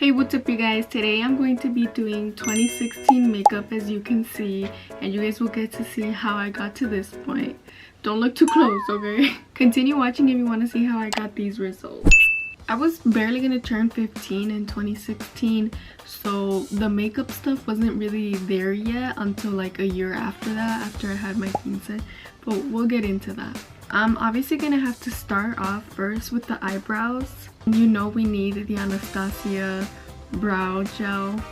Hey, what's up you guys? Today I'm going to be doing 2016 makeup, as you can see, and you guys will get to see how I got to this point. Don't look too close, okay? Continue watching if you want to see how I got these results. I was barely gonna turn 15 in 2016, so the makeup stuff wasn't really there yet until like a year after that, after I had my 15, but we'll get into that. I'm obviously gonna have to start off first with the eyebrows. You know we need the Anastasia brow gel.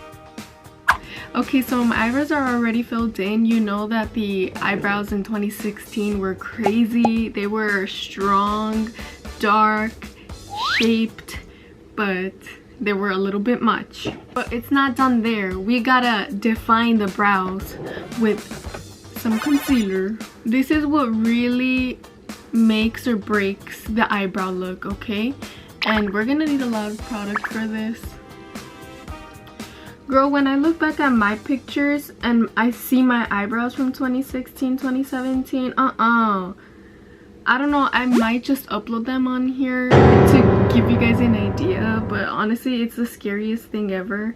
Okay, so my eyebrows are already filled in. You know that the eyebrows in 2016 were crazy. They were strong, dark, shaped, but they were a little bit much. But it's not done there. We gotta define the brows with some concealer. This is what really makes or breaks the eyebrow look, okay? And we're gonna need a lot of product for this. Girl, when I look back at my pictures and I see my eyebrows from 2016, 2017, I don't know, I might just upload them on here to give you guys an idea, but honestly, it's the scariest thing ever.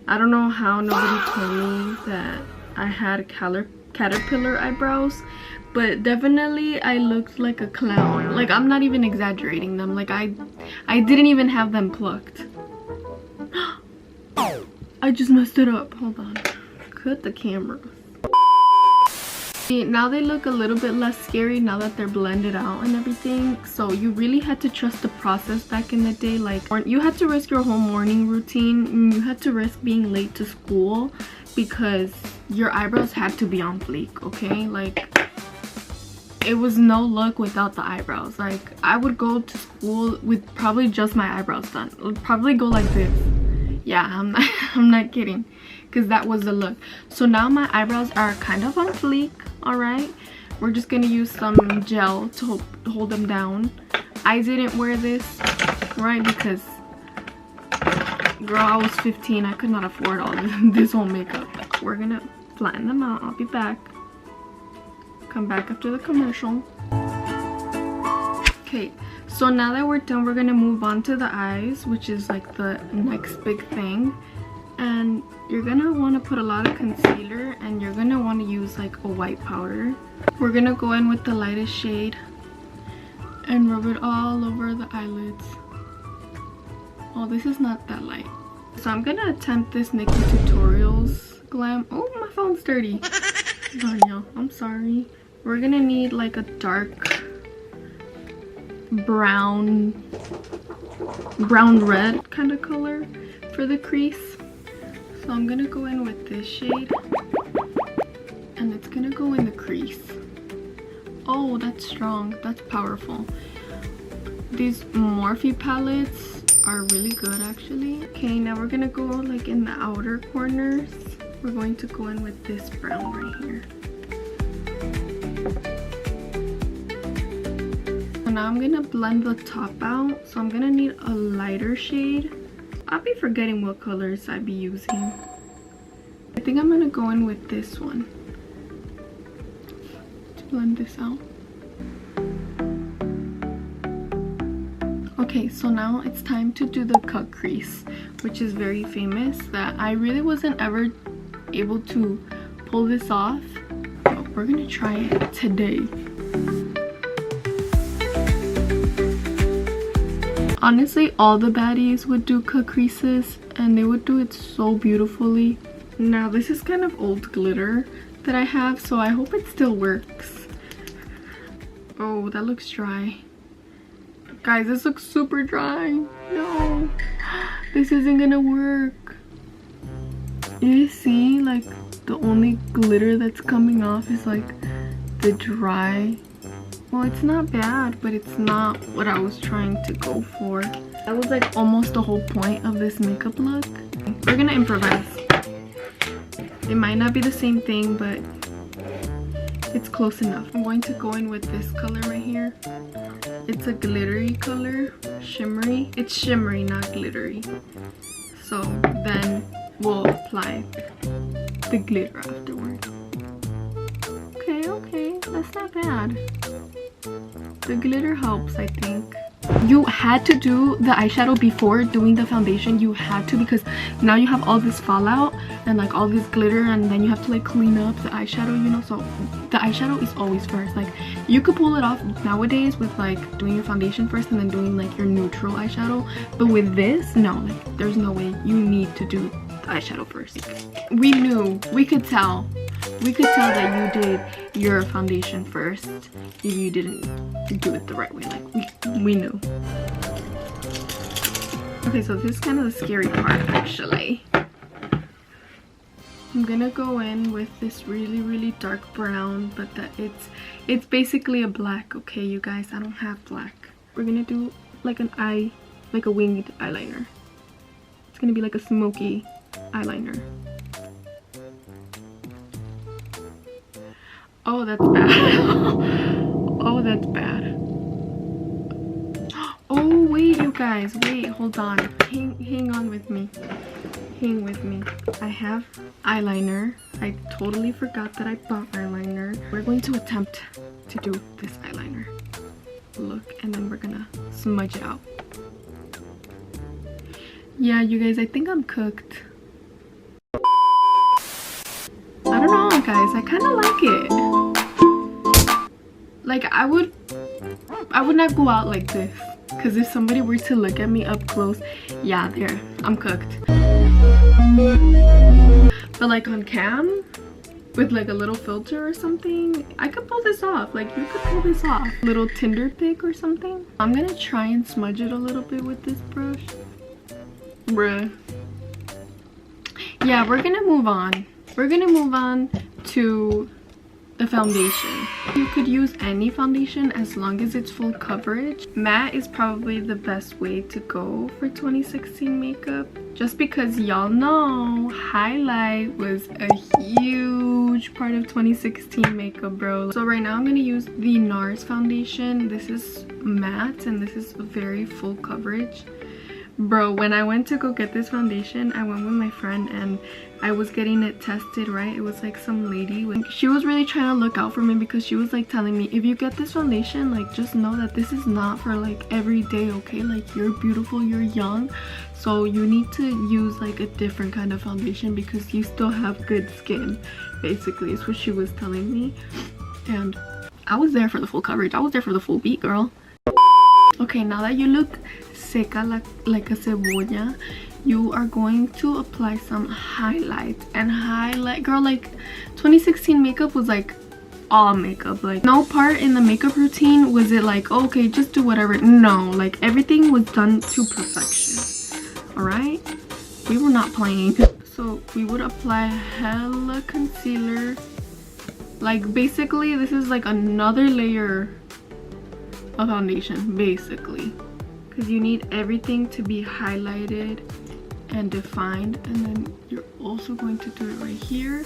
I don't know how nobody told me that I had caterpillar eyebrows, but definitely I looked like a clown. Like, I'm not even exaggerating them. Like, I didn't even have them plucked. I just messed it up. Hold on. Cut the camera. Now they look a little bit less scary now that they're blended out and everything. So you really had to trust the process back in the day. Like, you had to risk your whole morning routine. You had to risk being late to school because your eyebrows had to be on fleek, okay? Like, it was no look without the eyebrows. Like, I would go to school with probably just my eyebrows done. It would probably go like this. Yeah, I'm not kidding, because that was the look. So now my eyebrows are kind of on fleek. All right, we're just gonna use some gel to hold them down. I didn't wear this, right, because girl, I was 15. I could not afford all this whole makeup. We're gonna flatten them out. I'll be back. Come back after the commercial. Okay, so now that we're done, we're gonna move on to the eyes, which is like the next big thing. And you're gonna want to put a lot of concealer, and you're gonna want to use like a white powder. We're gonna go in with the lightest shade and rub it all over the eyelids. Oh, this is not that light. So I'm gonna attempt this Nikki Tutorials glam. Oh, my phone's dirty. Hold on, y'all. I'm sorry. We're gonna need like a dark brown red kind of color for the crease. So I'm gonna go in with this shade, and it's gonna go in the crease. Oh, that's strong. That's powerful. These Morphe palettes are really good, actually. Okay, now we're gonna go like in the outer corners. We're going to go in with this brown right here. So now I'm gonna blend the top out. So I'm gonna need a lighter shade. I'll be forgetting what colors I'd be using. I think I'm gonna go in with this one to blend this out. Okay, so now it's time to do the cut crease, which is very famous, that I really wasn't ever able to pull this off, but we're gonna try it today. Honestly, all the baddies would do cut creases, and they would do it so beautifully. Now this is kind of old glitter that I have, so I hope it still works. Oh, that looks dry. Guys, this looks super dry. No, this isn't gonna work. You see, like, the only glitter that's coming off is like the dry. Well, it's not bad, but it's not what I was trying to go for. That was like almost the whole point of this makeup look. We're gonna improvise. It might not be the same thing, but it's close enough. I'm going to go in with this color right here. It's a glittery color, shimmery. It's shimmery, not glittery. So then we'll apply the glitter afterward. Okay, that's not bad. The glitter helps, I think. You had to do the eyeshadow before doing the foundation. You had to, because now you have all this fallout and like all this glitter, and then you have to like clean up the eyeshadow, you know. So the eyeshadow is always first. Like you could pull it off nowadays with like doing your foundation first and then doing like your neutral eyeshadow, but with this, no, like there's no way. You need to do the eyeshadow first. We knew, we could tell that you did your foundation first if you didn't do it the right way. Like we knew. Okay, so this is kind of the scary part actually. I'm gonna go in with this really dark brown, but it's basically a black. Okay, you guys, I don't have black. We're gonna do like an eye, like a winged eyeliner. It's gonna be like a smoky eyeliner. Oh, that's bad. Oh, that's bad. Oh, wait, you guys. Wait, hold on. Hang on with me. Hang with me. I have eyeliner. I totally forgot that I bought eyeliner. We're going to attempt to do this eyeliner look, and then we're gonna smudge it out. Yeah, you guys, I think I'm cooked. I don't know, guys. I kind of like it. Like I would not go out like this, because if somebody were to look at me up close, yeah, there, I'm cooked. But like on cam with like a little filter or something, I could pull this off. Like you could pull this off. Little Tinder pic or something. I'm gonna try and smudge it a little bit with this brush. Bruh. Yeah, we're gonna move on. We're gonna move on to the foundation. You could use any foundation as long as it's full coverage. Matte is probably the best way to go for 2016 makeup, just because y'all know highlight was a huge part of 2016 makeup, bro. So right now I'm gonna use the NARS foundation. This is matte and this is very full coverage. Bro, when I went to go get this foundation, I went with my friend and I was getting it tested, right? It was like some lady. She was really trying to look out for me, because she was like telling me, if you get this foundation, like just know that this is not for like every day, okay? Like you're beautiful, you're young, so you need to use like a different kind of foundation because you still have good skin, basically is what she was telling me. And I was there for the full coverage. I was there for the full beat, girl. Okay, now that you look seca like a cebolla, you are going to apply some highlight. And highlight, girl, like 2016 makeup was like all makeup. Like no part in the makeup routine was it like, okay, just do whatever. No, like everything was done to perfection. All right, we were not playing. So we would apply hella concealer. Like basically this is like another layer of foundation, basically, because you need everything to be highlighted and defined. And then you're also going to do it right here.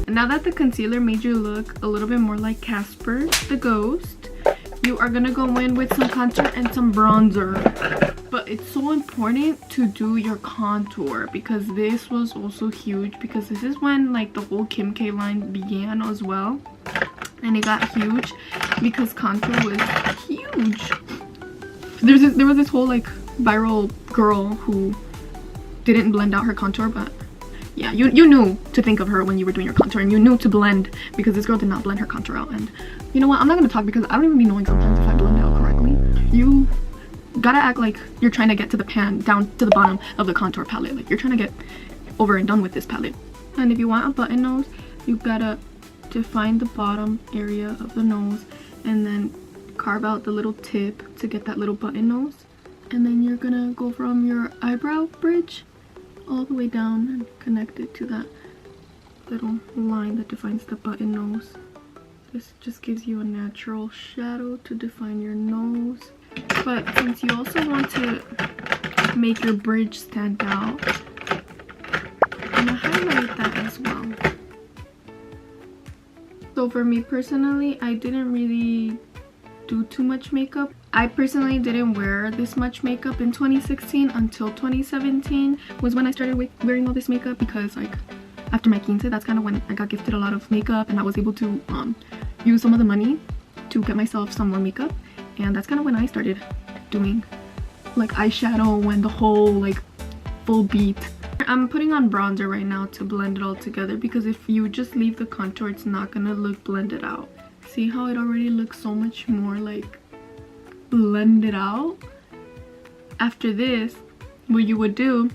And now that the concealer made you look a little bit more like Casper the Ghost, you are gonna go in with some contour and some bronzer. But it's so important to do your contour, because this was also huge, because this is when like the whole Kim K line began as well. And it got huge because contour was huge. There was this whole like viral girl who didn't blend out her contour, but yeah, you knew to think of her when you were doing your contour, and you knew to blend, because this girl did not blend her contour out. And you know what, I'm not gonna talk because I don't even be knowing sometimes if I blend it out correctly. You gotta act like you're trying to get to the pan, down to the bottom of the contour palette. Like you're trying to get over and done with this palette. And if you want a button nose, you gotta define the bottom area of the nose and then carve out the little tip to get that little button nose. And then you're gonna go from your eyebrow bridge all the way down and connect it to that little line that defines the button nose. This just gives you a natural shadow to define your nose. But since you also want to make your bridge stand out, I'm gonna highlight that as well. So for me personally, I didn't really do too much makeup. I personally didn't wear this much makeup in 2016 until 2017 was when I started wearing all this makeup, because like after my quince, that's kind of when I got gifted a lot of makeup and I was able to use some of the money to get myself some more makeup, and that's kind of when I started doing like eyeshadow and the whole like full beat. I'm putting on bronzer right now to blend it all together, because if you just leave the contour, it's not gonna look blended out. See how it already looks so much more like blended out? After this, what you would do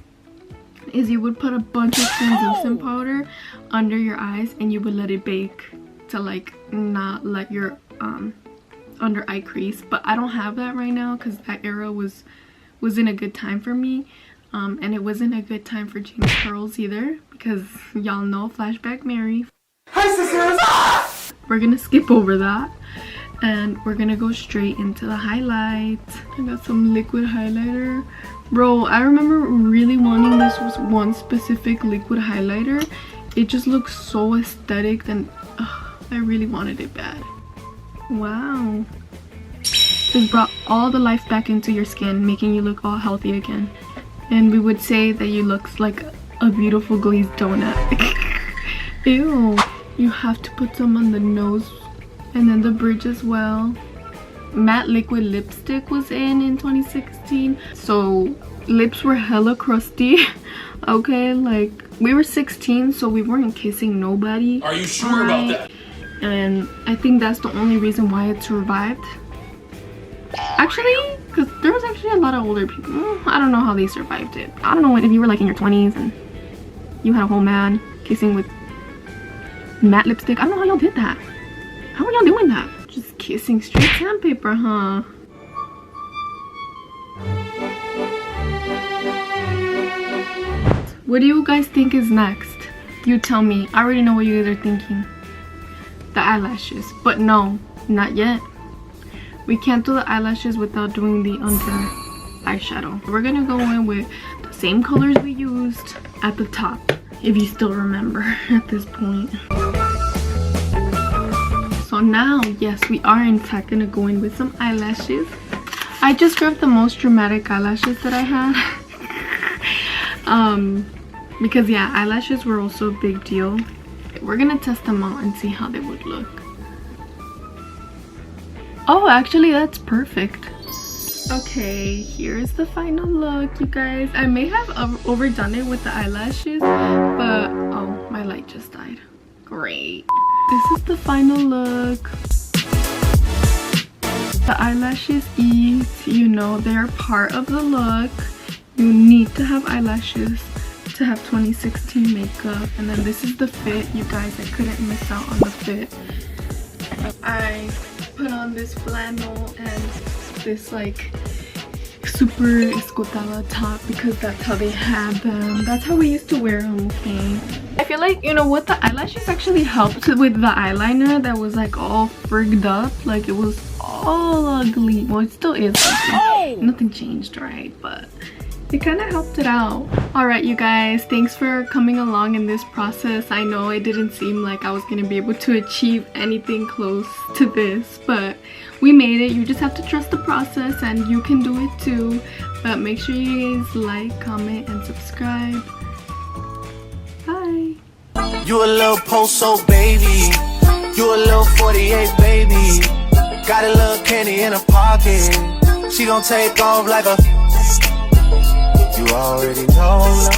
is you would put a bunch of translucent powder under your eyes, and you would let it bake to like not let your under eye crease. But I don't have that right now because that era wasn't a good time for me. And it wasn't a good time for James curls either, because y'all know flashback Mary. Hi sisters! We're gonna skip over that, and we're gonna go straight into the highlights. I got some liquid highlighter. Bro, I remember really wanting this one specific liquid highlighter. It just looks so aesthetic, and I really wanted it bad. Wow. Just brought all the life back into your skin, making you look all healthy again. And we would say that you look like a beautiful glazed donut. Ew. You have to put some on the nose and then the bridge as well. Matte liquid lipstick was in 2016. So lips were hella crusty. Okay, like we were 16, so we weren't kissing nobody. Are you sure about that? And I think that's the only reason why it survived. Actually, because there was actually a lot of older people. I don't know how they survived it. I don't know if you were like in your 20s and you had a whole man kissing with matte lipstick. I don't know how y'all did that. How are y'all doing that? Just kissing straight sandpaper, huh? What do you guys think is next? You tell me. I already know what you guys are thinking. The eyelashes. But no, not yet. We can't do the eyelashes without doing the under eyeshadow. We're gonna go in with the same colors we used at the top, if you still remember at this point. So now, yes, we are in fact gonna go in with some eyelashes. I just grabbed the most dramatic eyelashes that I had. Because yeah, eyelashes were also a big deal. We're gonna test them out and see how they would look. Oh, actually that's perfect. Okay, here's the final look, you guys. I may have overdone it with the eyelashes, but oh, my light just died. Great. This is the final look. The eyelashes eat, you know, they're part of the look. You need to have eyelashes to have 2016 makeup. And then this is the fit, you guys. I couldn't miss out on the fit. I put on this flannel and this like super escotada top because that's how they had them. That's how we used to wear them, okay? I feel like, you know what, the eyelashes actually helped with the eyeliner that was like all frigged up. Like it was all ugly. Well, it still is ugly. Nothing changed, right? But it kind of helped it out. Alright, you guys, thanks for coming along in this process. I know it didn't seem like I was gonna be able to achieve anything close to this, but we made it. You just have to trust the process, and you can do it too. But make sure you guys like, comment, and subscribe. Bye. You a little post-so baby, you a little 48 baby, got a little candy in her pocket, she gon' take off like a, you already know.